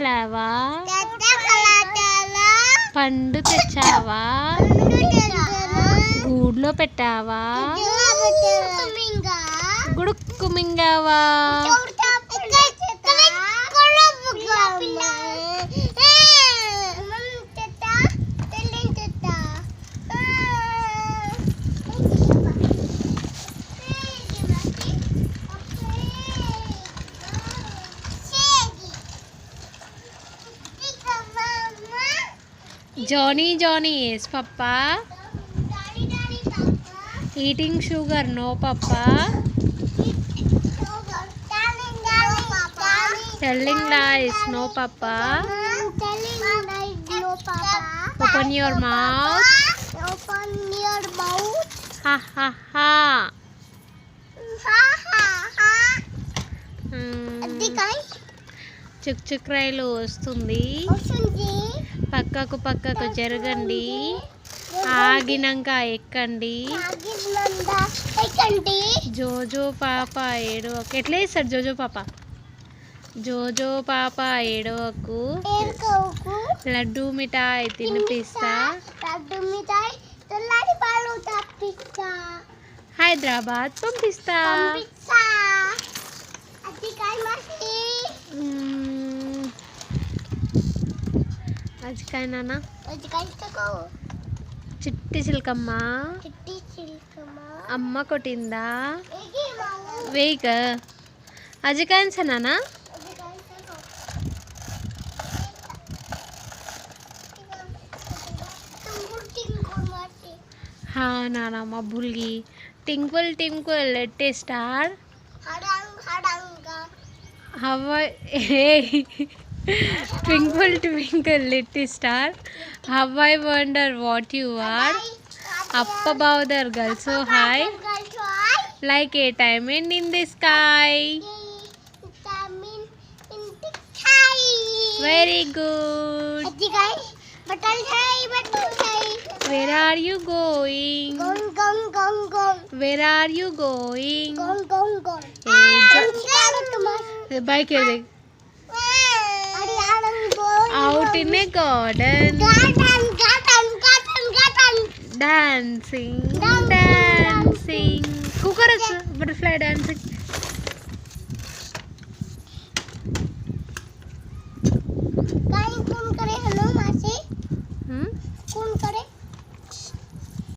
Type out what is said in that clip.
తెచ్చావా? పండు తెచ్చావా? గూడ్లో పెట్టావా? గుడుక్కు మింగావా? Johnny, yes, Papa. Eating sugar, no, Papa. Telling lies, no, Papa. Open your mouth. Ha ha ha. చుక్ చుక్ రైలు వస్తుంది. పక్కకు జరగండి. ఆగినాక ఎక్కండి. జోజో పాప ఏడవకు. ఎట్లా వేస్తాడు జోజో పాప? జోజో పాప ఏడవకు. లడ్డు మిఠాయి తినిపిస్తా. హైదరాబాద్ పంపిస్తా. అజికాయ నాన్న. చిట్టి చిలకమ్మ అమ్మ కొట్టిందా? వేయిక అజికాయ నాన్న. हाँ नाना माँ भूल गई. Tinkle tinkle little star. Twinkle twinkle little star, how I wonder what you are. Up above the girl so high, like a diamond in the sky. Very good. Where are you going? Where are you going? Bike is out in a garden. Dancing. Butterfly dancing.